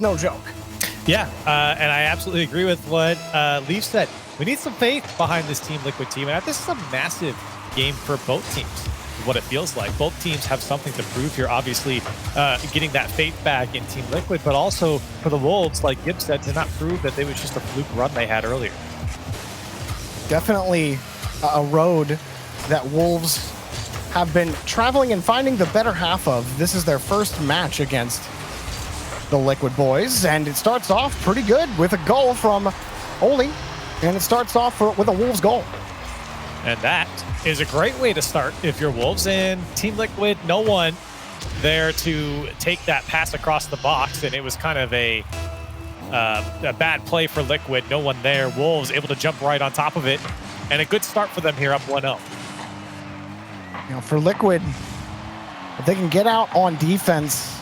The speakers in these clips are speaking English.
no joke. Yeah, and I absolutely agree with what Leaf said. We need some faith behind this Team Liquid team, and this is a massive game for both teams, is what it feels like. Both teams have something to prove here, obviously getting that faith back in Team Liquid, but also for the Wolves, like Gibbs said, to not prove that it was just a fluke run they had earlier. Definitely a road that Wolves have been traveling and finding the better half of. This is their first match against the Liquid boys, and it starts off pretty good with a goal from Oli, and it starts off with a Wolves goal. And that is a great way to start if you're Wolves. And Team Liquid, no one there to take that pass across the box, and it was kind of a bad play for Liquid. No one there. Wolves able to jump right on top of it, and a good start for them here up 1-0. You know, for Liquid, if they can get out on defense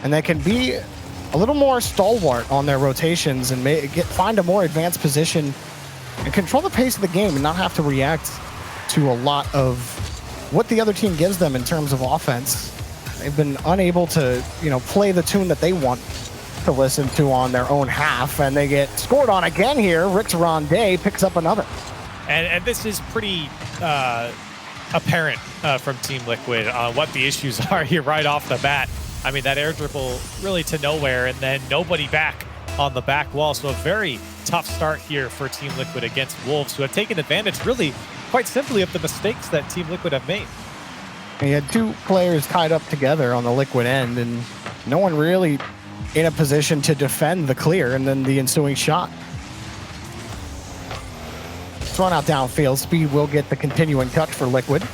and they can be a little more stalwart on their rotations and find a more advanced position and control the pace of the game and not have to react to a lot of what the other team gives them in terms of offense. They've been unable to, play the tune that they want to listen to on their own half, and they get scored on again here. Rick Ronday picks up another. And this is pretty apparent from Team Liquid on what the issues are here right off the bat. I mean, that air dribble really to nowhere, and then nobody back on the back wall. So a very tough start here for Team Liquid against Wolves, who have taken advantage, really, quite simply, of the mistakes that Team Liquid have made. He had two players tied up together on the Liquid end, and no one really in a position to defend the clear, and then the ensuing shot. Thrown out downfield. Speed will get the continuing touch for Liquid,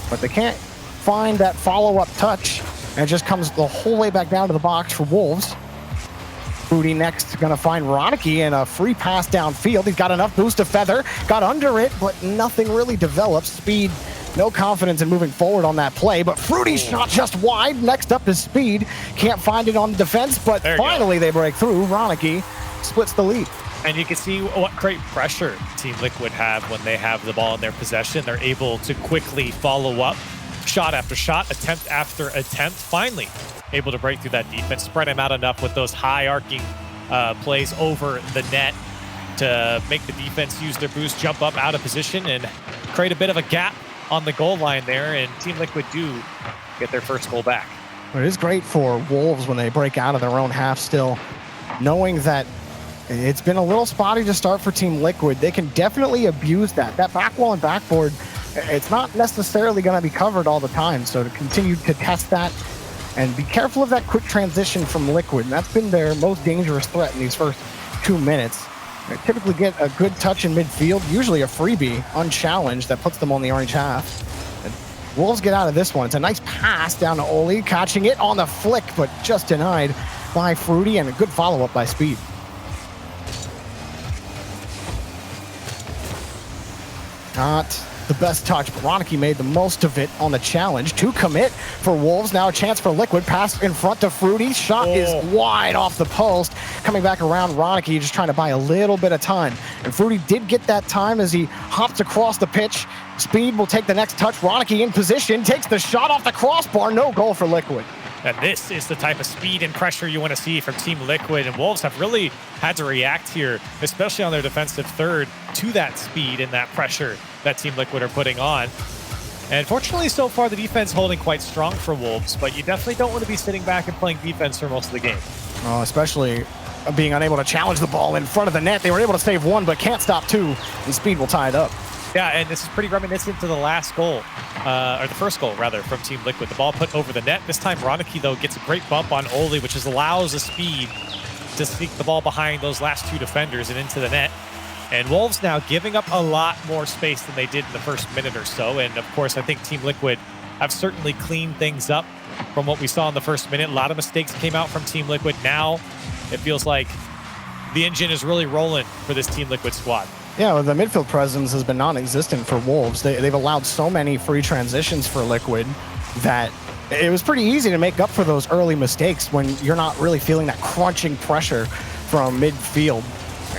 but they can't find that follow-up touch, and it just comes the whole way back down to the box for Wolves. Fruity next going to find Ronicky, and a free pass downfield. He's got enough boost to feather, got under it, but nothing really develops. Speed, no confidence in moving forward on that play, but Fruity's shot just wide. Next up is Speed. Can't find it on the defense, but finally they break through. Ronicky splits the lead. And you can see what great pressure Team Liquid have when they have the ball in their possession. They're able to quickly follow up, shot after shot, attempt after attempt, finally able to break through that defense, spread him out enough with those high arcing plays over the net to make the defense use their boost, jump up out of position, and create a bit of a gap on the goal line there. And Team Liquid do get their first goal back. It is great for Wolves when they break out of their own half still, knowing that it's been a little spotty to start for Team Liquid. They can definitely abuse that. That back wall and backboard, it's not necessarily going to be covered all the time. So to continue to test that and be careful of that quick transition from Liquid. And that's been their most dangerous threat in these first 2 minutes. They typically get a good touch in midfield, usually a freebie, unchallenged, that puts them on the orange half. And Wolves get out of this one. It's a nice pass down to Oli, catching it on the flick, but just denied by Fruity, and a good follow-up by Speed. Not the best touch, but Ronicky made the most of it on the challenge to commit for Wolves. Now a chance for Liquid. Pass in front to Fruity. Shot is wide off the post. Coming back around, Ronicky just trying to buy a little bit of time. And Fruity did get that time as he hops across the pitch. Speed will take the next touch. Ronicky in position, takes the shot off the crossbar. No goal for Liquid. And this is the type of speed and pressure you want to see from Team Liquid, and Wolves have really had to react here, especially on their defensive third, to that speed and that pressure that Team Liquid are putting on. And fortunately, so far, the defense holding quite strong for Wolves, but you definitely don't want to be sitting back and playing defense for most of the game. Oh, especially being unable to challenge the ball in front of the net. They were able to save one, but can't stop two, and Speed will tie it up. Yeah, and this is pretty reminiscent to the last goal, or the first goal, rather, from Team Liquid. The ball put over the net. This time, Ronicky, though, gets a great bump on Oli, which allows the Speed to sneak the ball behind those last two defenders and into the net. And Wolves now giving up a lot more space than they did in the first minute or so. And, of course, I think Team Liquid have certainly cleaned things up from what we saw in the first minute. A lot of mistakes came out from Team Liquid. Now it feels like the engine is really rolling for this Team Liquid squad. Yeah, well, the midfield presence has been non-existent for Wolves. They've allowed so many free transitions for Liquid that it was pretty easy to make up for those early mistakes when you're not really feeling that crunching pressure from midfield.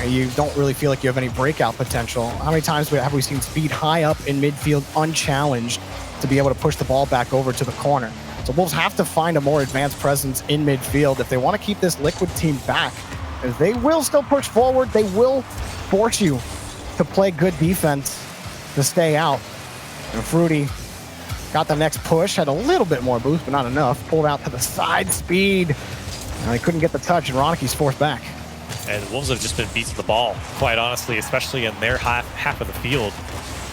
You don't really feel like you have any breakout potential. How many times have we seen Speed high up in midfield unchallenged to be able to push the ball back over to the corner? So Wolves have to find a more advanced presence in midfield if they want to keep this Liquid team back. As they will still push forward, they will force you to play good defense to stay out. And Fruity got the next push, had a little bit more boost, but not enough. Pulled out to the side, speed. They couldn't get the touch, and Roniki's forced back. And Wolves have just been beat to the ball, quite honestly, especially in their half of the field.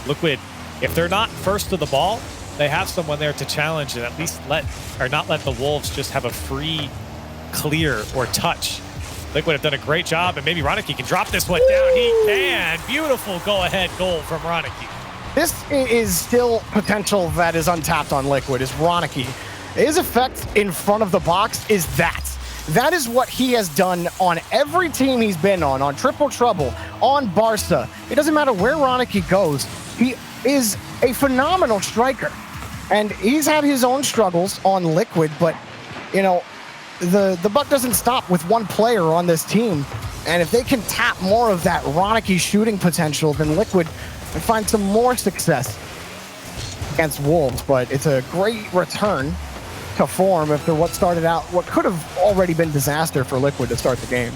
Liquid, if they're not first to the ball, they have someone there to challenge and at least not let the Wolves just have a free clear or touch. Liquid have done a great job, and maybe Ronicky can drop this one down. He can. Beautiful go-ahead goal from Ronicky. This is still potential that is untapped on Liquid, is Ronicky. His effect in front of the box is that. That is what he has done on every team he's been on Triple Trouble, on Barca. It doesn't matter where Ronicky goes. He is a phenomenal striker. And he's had his own struggles on Liquid, but, you know, the buck doesn't stop with one player on this team. And if they can tap more of that Ronicky shooting potential, then Liquid can find some more success against Wolves. But it's a great return to form after what started out, what could have already been disaster for Liquid to start the game.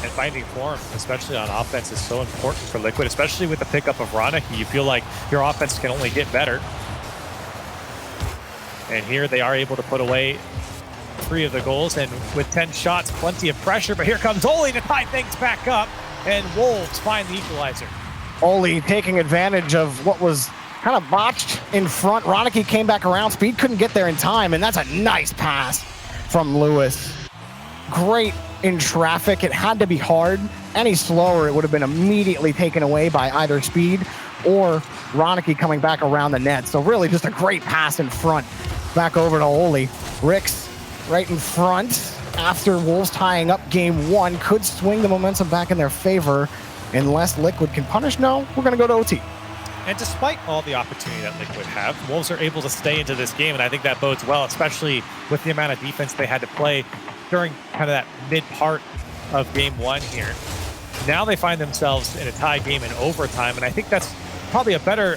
And finding form, especially on offense, is so important for Liquid, especially with the pickup of Ronicky. You feel like your offense can only get better. And here they are able to put away 3 of the goals, and with 10 shots, plenty of pressure. But here comes Oli to tie things back up, and Wolves find the equalizer. Oli taking advantage of what was kind of botched in front. Ronicky came back around. Speed couldn't get there in time, and that's a nice pass from Lewis. Great in traffic. It had to be hard. Any slower, it would have been immediately taken away by either Speed or Ronicky coming back around the net. So really just a great pass in front. Back over to Oli. Ricks right in front after Wolves tying up game 1. Could swing the momentum back in their favor unless Liquid can punish. No, we're going to go to OT. And despite all the opportunity that Liquid have, Wolves are able to stay into this game, and I think that bodes well, especially with the amount of defense they had to play during kind of that mid part of game 1 here. Now they find themselves in a tie game in overtime, and I think that's probably a better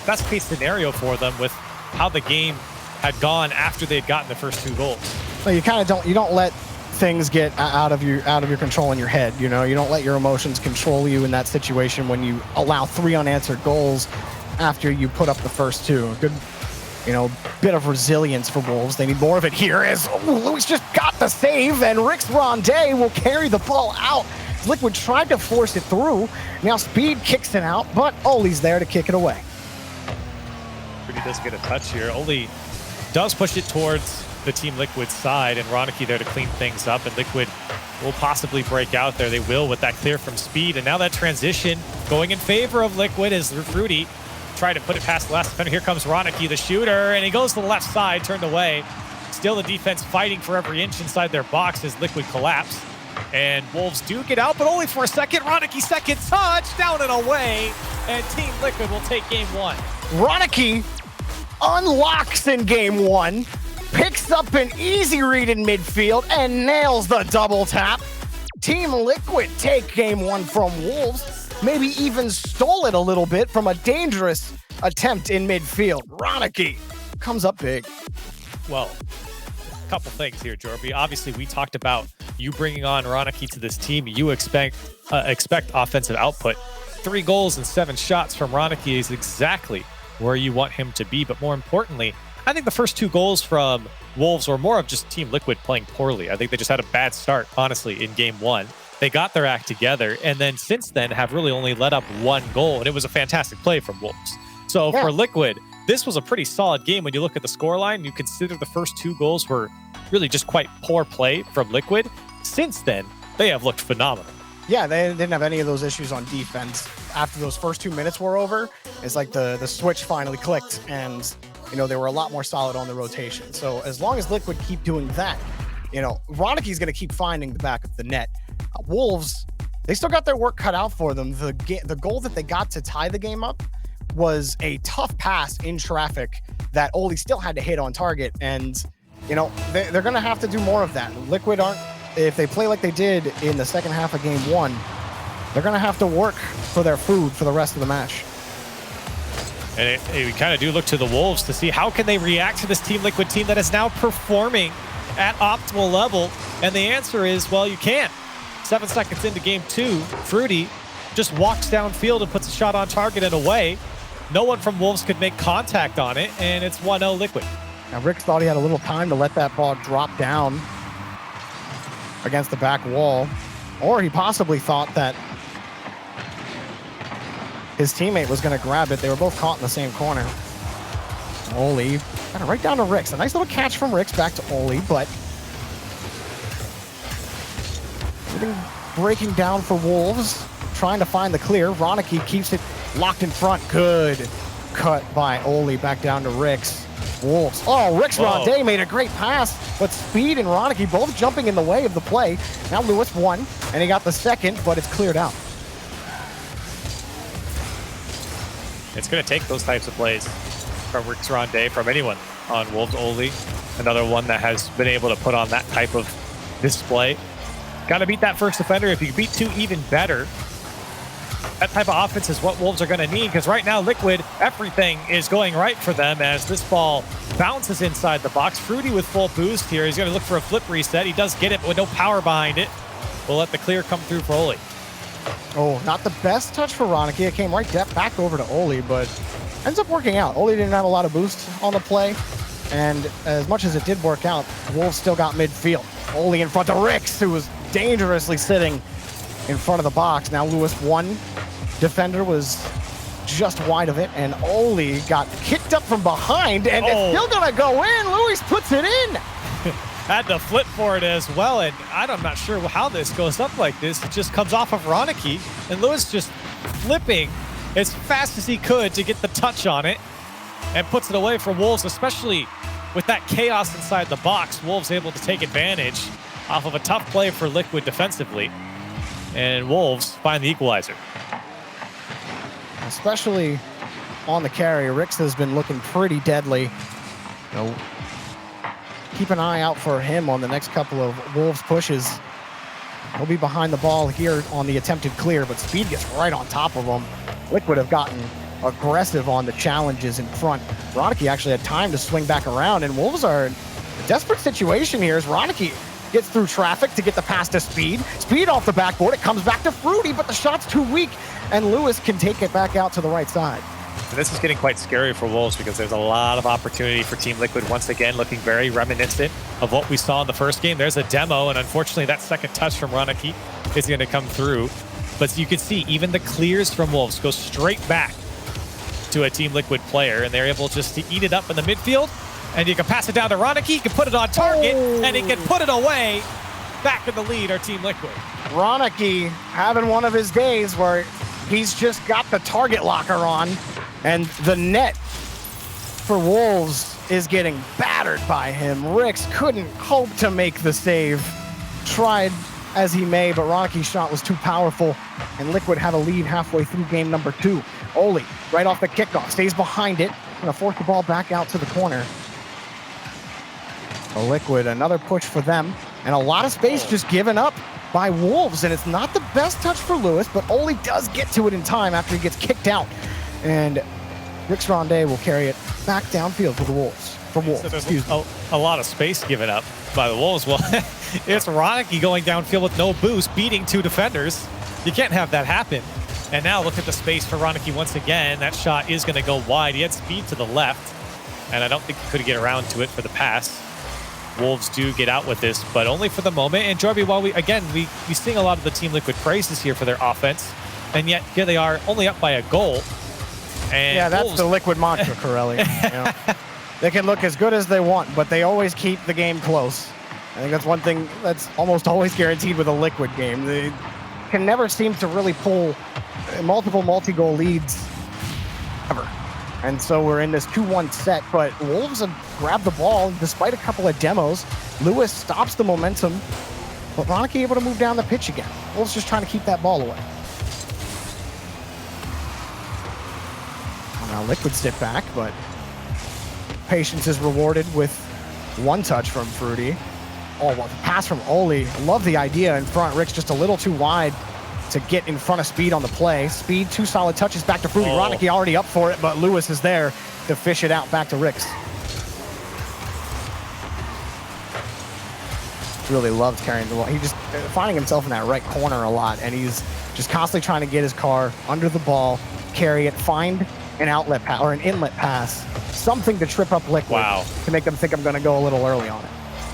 best case scenario for them with how the game had gone after they'd gotten the first 2 goals. So you kind of don't let things get out of your control in your head. You know, you don't let your emotions control you in that situation when you allow 3 unanswered goals after you put up the first 2. Good, you know, bit of resilience for Wolves. They need more of it here as Lewis just got the save, and Rick's Rondé will carry the ball out. Liquid tried to force it through. Now Speed kicks it out, but Oli's there to kick it away. Pretty does get a touch here. Oli does push it towards the Team Liquid side, and Ronicky there to clean things up, and Liquid will possibly break out there. They will with that clear from Speed, and now that transition going in favor of Liquid as Rudy tried to put it past the last defender. Here comes Ronicky, the shooter, and he goes to the left side, turned away. Still the defense fighting for every inch inside their box as Liquid collapse. And Wolves do get out, but only for a second. Ronicky second touch, down and away, and Team Liquid will take game 1. Ronicky unlocks in game 1. Picks up an easy read in midfield and nails the double tap. Team Liquid take game 1 from Wolves. Maybe even stole it a little bit from a dangerous attempt in midfield. Ronicky comes up big. Well, a couple things here, Jorby. Obviously, we talked about you bringing on Ronicky to this team. You expect offensive output. 3 goals and 7 shots from Ronicky is exactly where you want him to be. But more importantly, I think the first 2 goals from Wolves were more of just Team Liquid playing poorly. I think they just had a bad start, honestly, in game 1. They got their act together, and then since then have really only let up 1 goal, and it was a fantastic play from Wolves. So for Liquid, this was a pretty solid game when you look at the scoreline. You consider the first 2 goals were really just quite poor play from Liquid. Since then, they have looked phenomenal. Yeah, they didn't have any of those issues on defense. After those first 2 minutes were over, it's like the switch finally clicked, and you know, they were a lot more solid on the rotation. So as long as Liquid keep doing that, you know, Ronicky's going to keep finding the back of the net. Wolves, they still got their work cut out for them. The goal that they got to tie the game up was a tough pass in traffic that Oli still had to hit on target. And, you know, they're going to have to do more of that. Liquid aren't, if they play like they did in the second half of game 1, they're going to have to work for their food for the rest of the match. And we kind of do look to the Wolves to see how can they react to this Team Liquid team that is now performing at optimal level. And the answer is, well, you can't. 7 seconds into game 2, Fruity just walks downfield and puts a shot on target and away. No one from Wolves could make contact on it, and it's 1-0 Liquid. Now, Rick thought he had a little time to let that ball drop down against the back wall, or he possibly thought that his teammate was going to grab it. They were both caught in the same corner. Oli got it right down to Ricks. A nice little catch from Ricks back to Oli, but breaking down for Wolves, trying to find the clear. Ronicky keeps it locked in front. Good cut by Oli back down to Ricks. Wolves. Oh, Ricks Rondé made a great pass, but Speed and Ronicky both jumping in the way of the play. Now Lewis won, and he got the second, but it's cleared out. It's going to take those types of plays from Ricks Rondé, from anyone on Wolves. Oli, another one that has been able to put on that type of display. Got to beat that first defender. If you beat 2, even better. That type of offense is what Wolves are going to need, because right now Liquid, everything is going right for them as this ball bounces inside the box. Fruity with full boost here. He's going to look for a flip reset. He does get it, but with no power behind it. We'll let the clear come through for Oli. Oh, not the best touch for Ronicky. It came right back over to Oli, but ends up working out. Oli didn't have a lot of boost on the play, and as much as it did work out, Wolves still got midfield. Oli in front of Ricks, who was dangerously sitting in front of the box. Now Lewis won. Defender was just wide of it, and Oli got kicked up from behind, and it's still gonna go in. Lewis puts it in. Had to flip for it as well, and I'm not sure how this goes up like this. It just comes off of Ronicky, and Lewis just flipping as fast as he could to get the touch on it, and puts it away for Wolves, especially with that chaos inside the box. Wolves able to take advantage off of a tough play for Liquid defensively, and Wolves find the equalizer. Especially on the carry, Ricks has been looking pretty deadly. You know, keep an eye out for him on the next couple of Wolves pushes. He'll be behind the ball here on the attempted clear, but Speed gets right on top of him. Liquid have gotten aggressive on the challenges in front. Ronicky actually had time to swing back around, and Wolves are in a desperate situation here as Ronicky gets through traffic to get the pass to Speed. Speed off the backboard. It comes back to Fruity, but the shot's too weak, and Lewis can take it back out to the right side. And this is getting quite scary for Wolves because there's a lot of opportunity for Team Liquid, once again looking very reminiscent of what we saw in the first game. There's a demo, and unfortunately that second touch from Ronicky is going to come through. But you can see even the clears from Wolves go straight back to a Team Liquid player, and they're able just to eat it up in the midfield. And you can pass it down to Ronicky, he can put it on target, and he can put it away. Back in the lead, our Team Liquid. Ronicky having one of his days where he's just got the target locker on, and the net for Wolves is getting battered by him. Ricks couldn't hope to make the save. Tried as he may, but Ronicky's shot was too powerful, and Liquid had a lead halfway through game number 2. Oli, right off the kickoff, stays behind it, gonna force the ball back out to the corner. Liquid, another push for them, and a lot of space just given up by Wolves, and it's not the best touch for Lewis, but Oli does get to it in time after he gets kicked out, and Ricks Rondé will carry it back downfield for the Wolves. So there's a lot of space given up by the Wolves. Well, it's Ronicky going downfield with no boost, beating 2 defenders. You can't have that happen. And now look at the space for Ronicky once again. That shot is going to go wide. He had speed to the left, and I don't think he could get around to it for the pass. Wolves do get out with this, but only for the moment. And Jorby, while we sing a lot of the Team Liquid praises here for their offense, and yet here they are only up by a goal. And yeah, that's Wolves... the Liquid mantra, Corelli. You know? They can look as good as they want, but they always keep the game close. I think that's one thing that's almost always guaranteed with a Liquid game. They can never seem to really pull multiple multi-goal leads ever. And so we're in this 2-1 set, but Wolves have grabbed the ball despite a couple of demos. Lewis stops the momentum, but Ronicky able to move down the pitch again. Wolves just trying to keep that ball away. Well, now Liquid sit back, but patience is rewarded with one touch from Fruity. Oh, well, the pass from Oli. Love the idea in front. Rick's just a little too wide. to get in front of Speed on the play. Speed, 2 solid touches back to Fruity. Oh. Ronicky already up for it, but Lewis is there to fish it out back to Ricks. Really loved carrying the ball. He just finding himself in that right corner a lot, and he's just constantly trying to get his car under the ball, carry it, find an outlet pass or an inlet pass, something to trip up Liquid. Wow. To make them think I'm going to go a little early on it.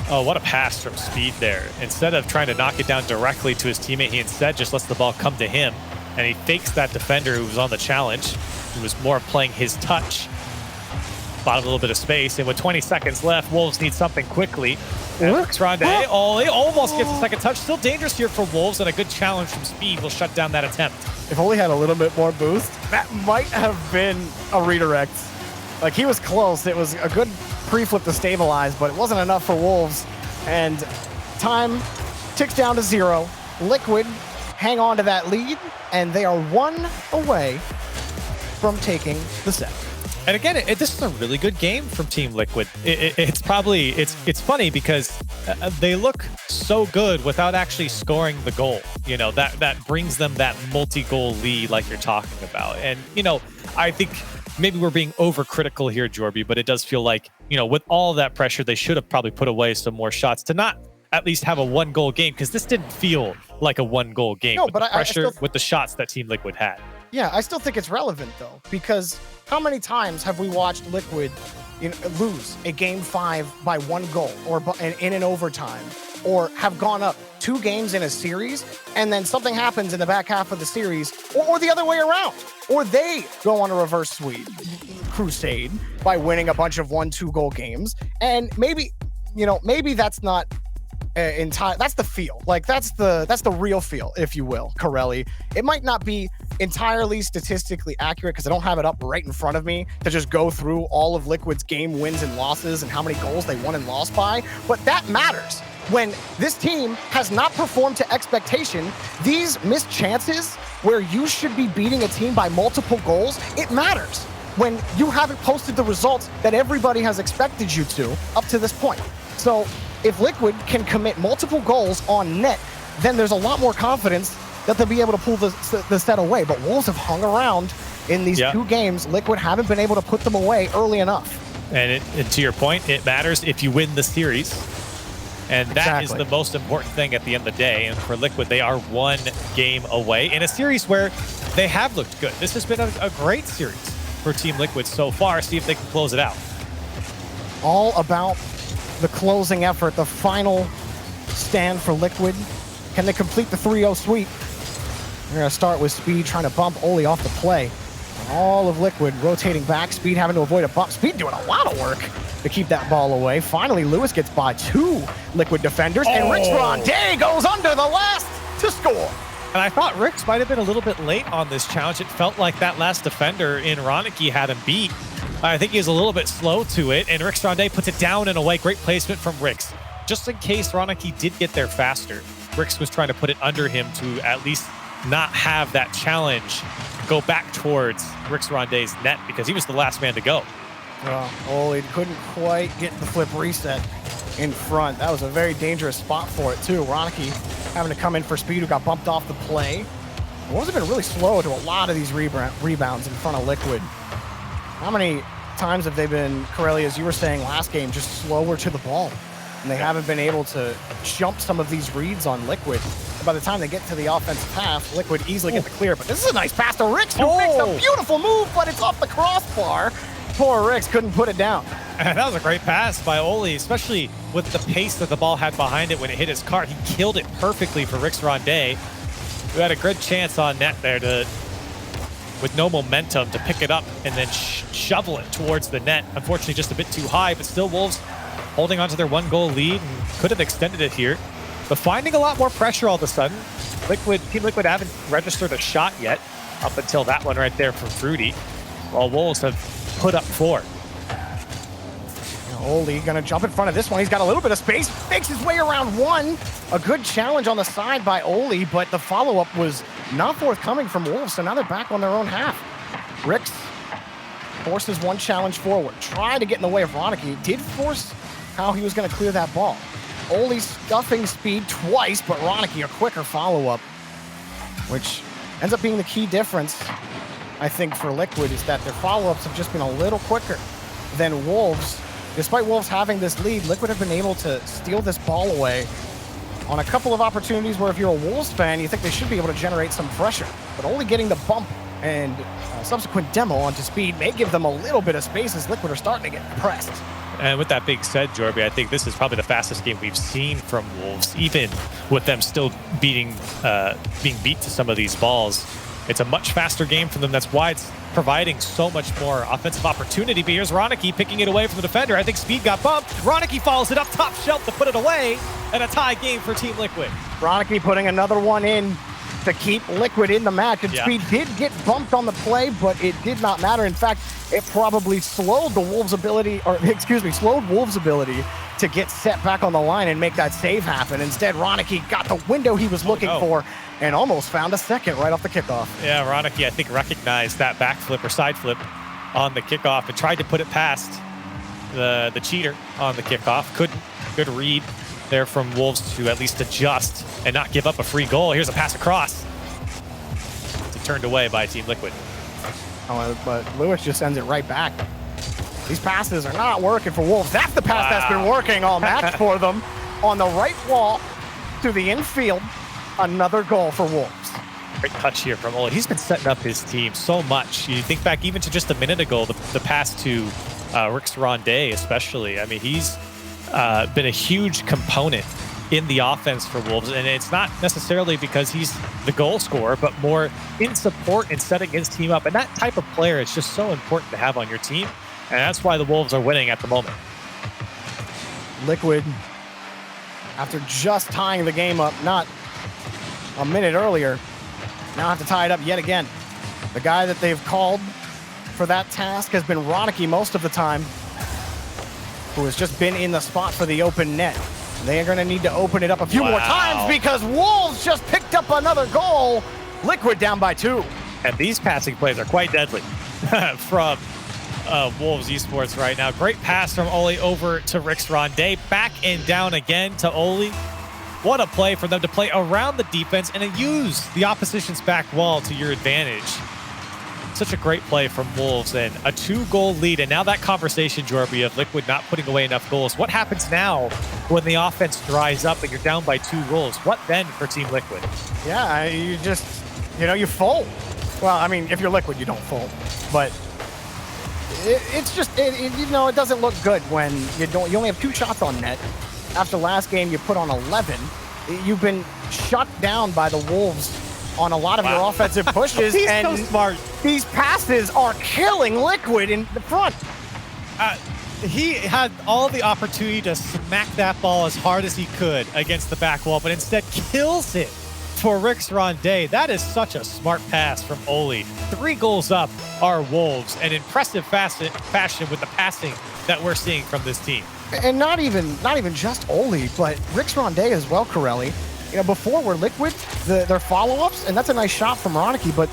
Oh, what a pass from Speed there. Instead of trying to knock it down directly to his teammate, he instead just lets the ball come to him, and he fakes that defender who was on the challenge, who was more playing his touch. Bought a little bit of space, and with 20 seconds left, Wolves need something quickly. And Ricks Ronde, he almost gets a second touch. Still dangerous here for Wolves, and a good challenge from Speed will shut down that attempt. If only had a little bit more boost, that might have been a redirect. Like, he was close. It was a good pre-flip to stabilize, but it wasn't enough for Wolves. And time ticks down to 0. Liquid hang on to that lead, and they are 1 away from taking the set. And again, this is a really good game from Team Liquid. It's funny because they look so good without actually scoring the goal. You know, that brings them that multi-goal lead like you're talking about. And, you know, I think maybe we're being overcritical here, Jorby, but it does feel like, you know, with all that pressure, they should have probably put away some more shots to not at least have a 1-goal game, because this didn't feel like a 1-goal game. No, with but the pressure, I still, with the shots that Team Liquid had. Yeah, I still think it's relevant, though, because how many times have we watched Liquid lose a game 5 by 1 goal or in an overtime, or have gone up 2 games in a series, and then something happens in the back half of the series, or the other way around, or they go on a reverse sweep crusade by winning a bunch of 1-2 goal games, and maybe that's not entire. That's the feel. Like, that's the real feel, if you will, Corelli. It might not be entirely statistically accurate because I don't have it up right in front of me to just go through all of Liquid's game wins and losses and how many goals they won and lost by, but that matters. When this team has not performed to expectation, these missed chances where you should be beating a team by multiple goals, it matters. When you haven't posted the results that everybody has expected you to up to this point. So if Liquid can commit multiple goals on net, then there's a lot more confidence that they'll be able to pull the set away. But Wolves have hung around in these 2 games. Liquid haven't been able to put them away early enough. And to your point, it matters if you win the series. And that is the most important thing at the end of the day. And for Liquid, they are 1 game away in a series where they have looked good. This has been a great series for Team Liquid so far. See if they can close it out. All about the closing effort, the final stand for Liquid. Can they complete the 3-0 sweep? We're going to start with Speed trying to bump Oli off the play. All of Liquid rotating back. Speed having to avoid a bump. Speed doing a lot of work to keep that ball away. Finally, Lewis gets by 2 Liquid defenders, and Ricks Ronde goes under the last to score. And I thought Ricks might have been a little bit late on this challenge. It felt like that last defender in Ronicky had him beat. I think he was a little bit slow to it, and Ricks Ronde puts it down and away. Great placement from Ricks. Just in case Ronicky did get there faster, Ricks was trying to put it under him to at least not have that challenge go back towards Ricks Ronde's net, because he was the last man to go. Well, Oli couldn't quite get the flip reset in front. That was a very dangerous spot for it, too. Ronicky having to come in for Speed, who got bumped off the play. Wolves have been really slow to a lot of these rebounds in front of Liquid. How many times have they been, Corelli, as you were saying last game, just slower to the ball? And they haven't been able to jump some of these reads on Liquid. And by the time they get to the offensive half, Liquid easily get the clear. But this is a nice pass to Ricks, who makes a beautiful move, but it's off the crossbar. Poor Ricks couldn't put it down. And that was a great pass by Oli, especially with the pace that the ball had behind it when it hit his cart. He killed it perfectly for Ricks Ronde, who had a good chance on net there to, with no momentum, to pick it up and then shovel it towards the net. Unfortunately, just a bit too high, but still Wolves holding on to their 1-goal lead and could have extended it here. But finding a lot more pressure all of a sudden. Team Liquid haven't registered a shot yet up until that one right there from Fruity, while Wolves have put up 4. Oli gonna jump in front of this one. He's got a little bit of space, makes his way around 1. A good challenge on the side by Oli, but the follow-up was not forthcoming from Wolves, so now they're back on their own half. Ricks forces 1 challenge forward. Tried to get in the way of Ronicky. Did force how he was gonna clear that ball. Oli stuffing Speed twice, but Ronicky a quicker follow-up. which ends up being the key difference, I think, for Liquid, is that their follow-ups have just been a little quicker than Wolves. Despite Wolves having this lead, Liquid have been able to steal this ball away on a couple of opportunities where if you're a Wolves fan, you think they should be able to generate some pressure. But only getting the bump and subsequent demo onto speed may give them a little bit of space as Liquid are starting to get pressed. And with that being said, Jorby, I think this is probably the fastest game we've seen from Wolves, even with them still being beat to some of these balls. It's a much faster game for them. That's why it's providing so much more offensive opportunity. But here's Ronicky picking it away from the defender. I think Speed got bumped. Ronicky follows it up top shelf to put it away. And a tie game for Team Liquid. Ronicky putting another one in to keep Liquid in the match. And Speed did get bumped on the play, but it did not matter. In fact, it probably slowed the Wolves' ability, or excuse me, slowed Wolves' ability to get set back on the line and make that save happen. Instead, Ronicky got the window he was looking for and almost found a second right off the kickoff. Yeah, Ronicky, I think, recognized that backflip or side flip on the kickoff and tried to put it past the cheater on the kickoff. Couldn't. Good read there from Wolves to at least adjust and not give up a free goal. Here's a pass across. It's turned away by Team Liquid. Oh, but Lewis just sends it right back. These passes are not working for Wolves. That's the pass that's been working all match for them. On the right wall to the infield. Another goal for Wolves. Great touch here from Ole. He's been setting up his team so much. You think back even to just a minute ago, the pass to Rix Ronde especially. I mean, he's been a huge component in the offense for Wolves, and it's not necessarily because he's the goal scorer, but more in support and setting his team up. And that type of player is just so important to have on your team, and that's why the Wolves are winning at the moment. Liquid, after just tying the game up not a minute earlier, now have to tie it up yet again. The guy that they've called for that task has been Ronicky most of the time, who has just been in the spot for the open net. They are going to need to open it up a few more times because Wolves just picked up another goal. Liquid down by 2. And these passing plays are quite deadly from Wolves Esports right now. Great pass from Ole over to Rix Ronde. Back and down again to Ole. What a play for them to play around the defense and then use the opposition's back wall to your advantage. Such a great play from Wolves and a 2-goal lead. And now that conversation, Jorby, of Liquid not putting away enough goals. What happens now when the offense dries up and you're down by 2 goals? What then for Team Liquid? Yeah, you just, you fold. Well, I mean, if you're Liquid, you don't fold. But it's just, it doesn't look good when you only have 2 shots on net. After last game, you put on 11. You've been shut down by the Wolves on a lot of your offensive pushes. He's and so smart. These passes are killing Liquid in the front. He had all the opportunity to smack that ball as hard as he could against the back wall, but instead kills it for Rix Ronde. That is such a smart pass from Ole. 3 goals up are Wolves, an impressive fashion with the passing that we're seeing from this team. And not even just Ole, but Rix Ronde as well, Corelli. Before we're Liquid, their follow-ups, and that's a nice shot from Ronicky, but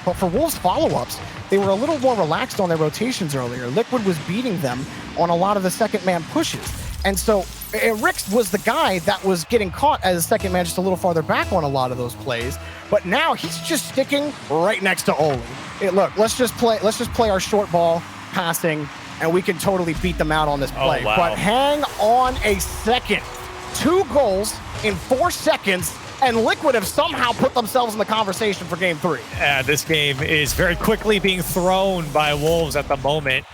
but for Wolves' follow-ups, they were a little more relaxed on their rotations earlier. Liquid was beating them on a lot of the second-man pushes. And so Rix was the guy that was getting caught as a second man just a little farther back on a lot of those plays. But now he's just sticking right next to Ole. Look, let's just play our short ball passing, and we can totally beat them out on this play. Oh, wow. But hang on a second. 2 goals in 4 seconds, and Liquid have somehow put themselves in the conversation for Game 3. This game is very quickly being thrown by Wolves at the moment.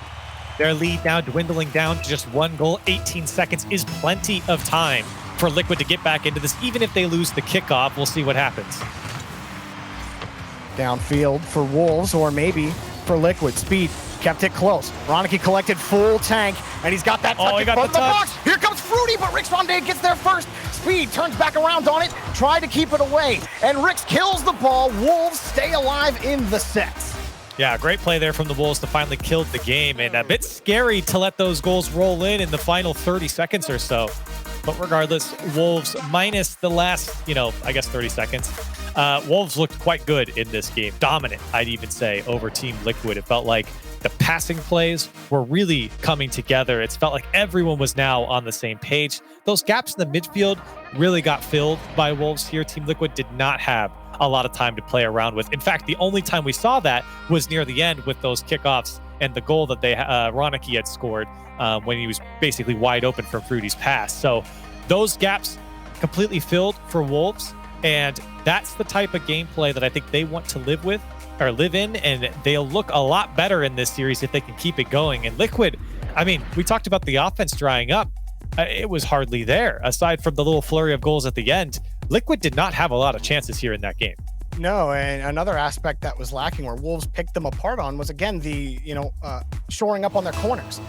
Their lead now dwindling down to just 1 goal. 18 seconds is plenty of time for Liquid to get back into this. Even if they lose the kickoff, we'll see what happens. Downfield for Wolves, or maybe for Liquid. Speed kept it close. Ronicky collected full tank, and he's got that touch in front of the box. Here comes Fruity, but Rix Ronde gets there first. Speed turns back around on it, tried to keep it away, and Rix kills the ball. Wolves stay alive in the sets. Yeah, great play there from the Wolves to finally kill the game, and a bit scary to let those goals roll in the final 30 seconds or so. But regardless, Wolves minus the last, 30 seconds. Wolves looked quite good in this game. Dominant, I'd even say, over Team Liquid. It felt like the passing plays were really coming together. It felt like everyone was now on the same page. Those gaps in the midfield really got filled by Wolves here. Team Liquid did not have a lot of time to play around with. In fact, the only time we saw that was near the end with those kickoffs and the goal that Ronicky had scored when he was basically wide open from Fruity's pass. So those gaps completely filled for Wolves, and that's the type of gameplay that I think they want to live in, and they'll look a lot better in this series if they can keep it going. And Liquid, I mean, we talked about the offense drying up. It was hardly there. Aside from the little flurry of goals at the end, Liquid did not have a lot of chances here in that game. No, and another aspect that was lacking where Wolves picked them apart on was, again, the, shoring up on their corners.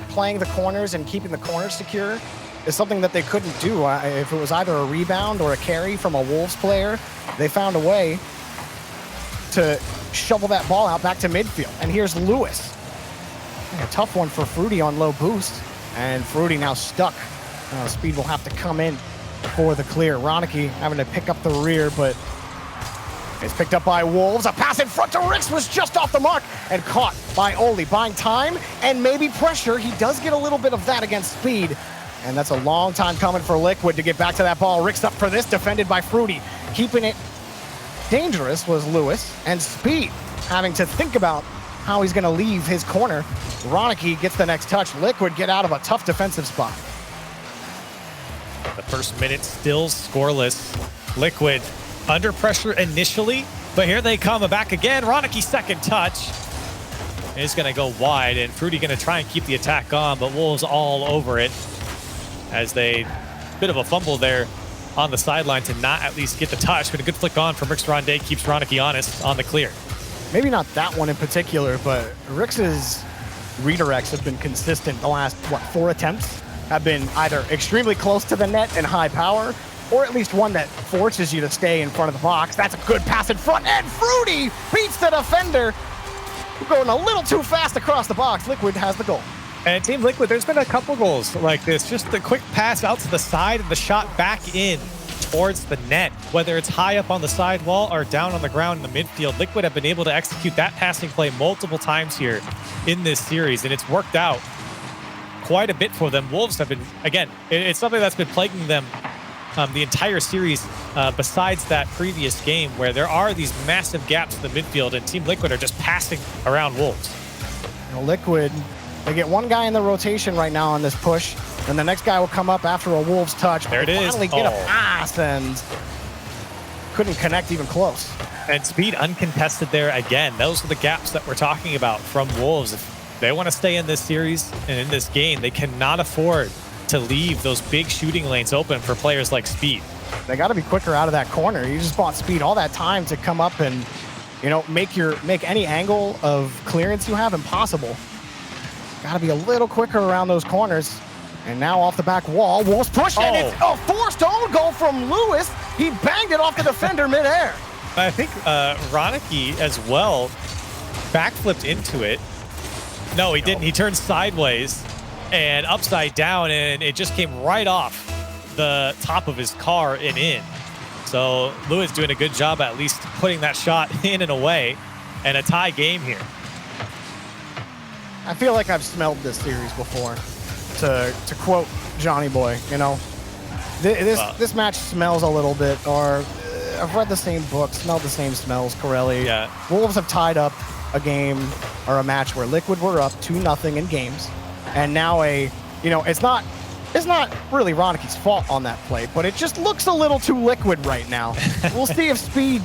Playing the corners and keeping the corners secure is something that they couldn't do. If it was either a rebound or a carry from a Wolves player, they found a way to shovel that ball out back to midfield. And here's Lewis. A tough one for Fruity on low boost. And Fruity now stuck. Speed will have to come in for the clear. Ronicky having to pick up the rear, but it's picked up by Wolves. A pass in front to Rix was just off the mark and caught by Oli, buying time and maybe pressure. He does get a little bit of that against Speed. And that's a long time coming for Liquid to get back to that ball. Rix up for this, defended by Fruity. Keeping it dangerous was Lewis, and Speed having to think about how he's going to leave his corner. Ronicky gets the next touch. Liquid get out of a tough defensive spot. The first minute still scoreless. Liquid under pressure initially, but here they come back again. Ronicky's second touch is going to go wide, and Fruity going to try and keep the attack on, but Wolves all over it as they, bit of a fumble there on the sideline to not at least get the touch, but a good flick on from Rix Ronde keeps Ronicky honest on the clear. Maybe not that one in particular, but Rix's redirects have been consistent. The last, 4 attempts have been either extremely close to the net and high power, or at least one that forces you to stay in front of the box. That's a good pass in front, and Fruity beats the defender. Going a little too fast across the box. Liquid has the goal. And Team Liquid, there's been a couple goals like this. Just the quick pass out to the side and the shot back in towards the net. Whether it's high up on the side wall or down on the ground in the midfield, Liquid have been able to execute that passing play multiple times here in this series, and it's worked out quite a bit for them. Wolves have been, again, it's something that's been plaguing them the entire series, besides that previous game where there are these massive gaps in the midfield, and Team Liquid are just passing around Wolves. Liquid, they get one guy in the rotation right now on this push, and the next guy will come up after a Wolves touch. There it is. Finally get a pass and couldn't connect even close. And Speed uncontested there again. Those are the gaps that we're talking about from Wolves. If they want to stay in this series and in this game, they cannot afford to leave those big shooting lanes open for players like Speed. They got to be quicker out of that corner. You just bought Speed all that time to come up and, make any angle of clearance you have impossible. Got to be a little quicker around those corners. And now off the back wall, Wolves push, and it's a forced own goal from Lewis. He banged it off the defender midair. I think Ronicky as well backflipped into it. No, he didn't. He turned sideways and upside down, and it just came right off the top of his car and in. So Lewis doing a good job at least putting that shot in and away, and a tie game here. I feel like I've smelled this series before, to quote Johnny Boy. This match smells a little bit, or I've read the same book, smelled the same smells, Corelli. Yeah. Wolves have tied up a game or a match where Liquid were up 2-0 in games, and now it's not really Ronicky's fault on that play, but it just looks a little too Liquid right now. We'll see if Speed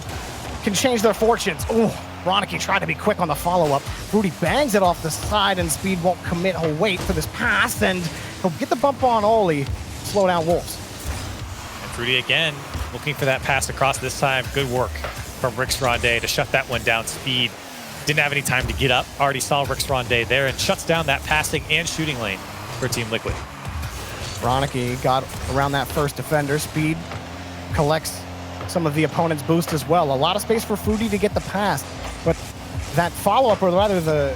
can change their fortunes. Oh, Ronicky tried to be quick on the follow-up. Fruity bangs it off the side, and Speed won't commit. He'll wait for this pass, and he'll get the bump on Oli, slow down Wolves. And Fruity again looking for that pass across this time. Good work from Rix Ronde to shut that one down. Speed didn't have any time to get up. Already saw Rix Ronde there and shuts down that passing and shooting lane for Team Liquid. Ronicky got around that first defender. Speed collects some of the opponent's boost as well. A lot of space for Fruity to get the pass, but that follow-up, or rather the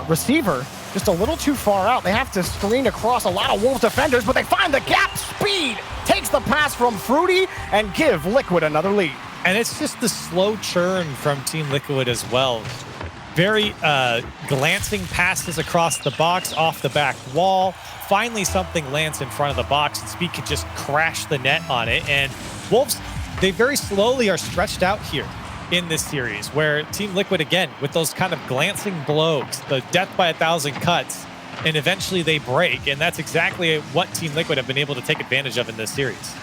receiver, just a little too far out. They have to screen across a lot of Wolves defenders, but they find the gap. Speed takes the pass from Fruity and give Liquid another lead. And it's just the slow churn from Team Liquid as well. Very glancing passes across the box, off the back wall. Finally, something lands in front of the box, and Speed could just crash the net on it. And Wolves they very slowly are stretched out here in this series, where Team Liquid, again, with those kind of glancing blows, the death by 1,000 cuts, and eventually they break. And that's exactly what Team Liquid have been able to take advantage of in this series.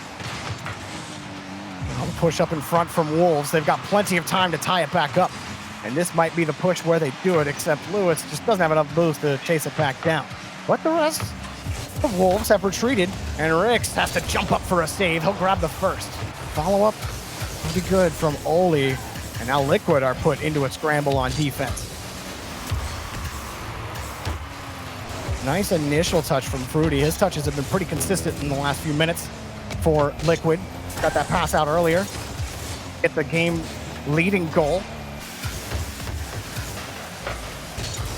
I'll push up in front from Wolves. They've got plenty of time to tie it back up. And this might be the push where they do it, except Lewis just doesn't have enough boost to chase it back down. But the rest of Wolves have retreated, and Rix has to jump up for a save. He'll grab the first. Follow-up will be good from Oli. And now Liquid are put into a scramble on defense. Nice initial touch from Fruity. His touches have been pretty consistent in the last few minutes for Liquid. Got that pass out earlier. Get the game-leading goal.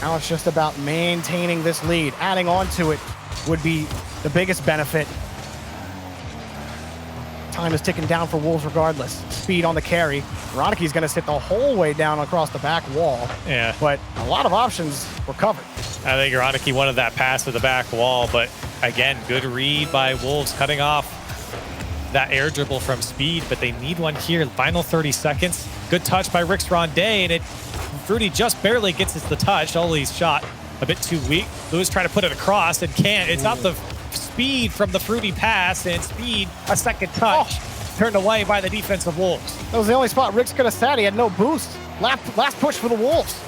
Now it's just about maintaining this lead. Adding on to it would be the biggest benefit. Time is ticking down for Wolves regardless. Speed on the carry. Roniki's going to sit the whole way down across the back wall. Yeah. But a lot of options were covered. I think Roniki wanted that pass to the back wall, but again, good read by Wolves, cutting off that air dribble from Speed, but they need one here. Final 30 seconds. Good touch by Rix Rondé, and Fruity just barely gets the touch. Oli's shot a bit too weak. Lewis trying to put it across and can't. It's not the Speed from the Fruity pass, and Speed, a second touch, turned away by the defensive Wolves. That was the only spot Rix could have sat. He had no boost. Last push for the Wolves.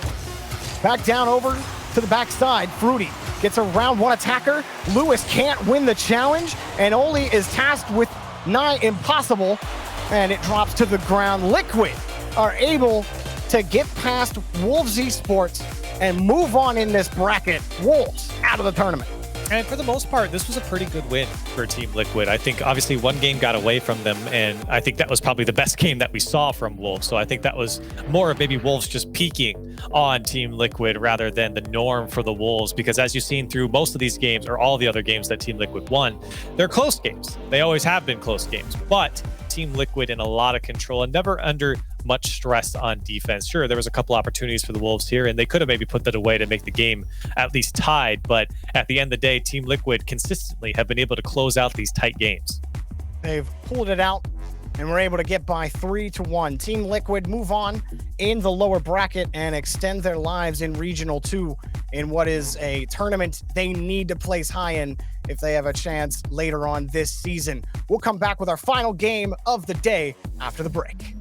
Back down over to the backside. Fruity gets around one attacker. Lewis can't win the challenge, and Oli is tasked with nigh impossible, and it drops to the ground. Liquid are able to get past Wolves Esports and move on in this bracket. Wolves out of the tournament. And for the most part, this was a pretty good win for Team Liquid. I think obviously one game got away from them, and I think that was probably the best game that we saw from Wolves. So I think that was more of maybe Wolves just peaking on Team Liquid rather than the norm for the Wolves, because as you've seen through most of these games, or all the other games that Team Liquid won, they're close games. They always have been close games, but Team Liquid in a lot of control and never under much stress on defense. Sure, there was a couple opportunities for the Wolves here, and they could have maybe put that away to make the game at least tied. But at the end of the day, Team Liquid consistently have been able to close out these tight games. They've pulled it out, and we're able to get by 3-1. Team Liquid move on in the lower bracket and extend their lives in Regional 2 in what is a tournament they need to place high in if they have a chance later on this season. We'll come back with our final game of the day after the break.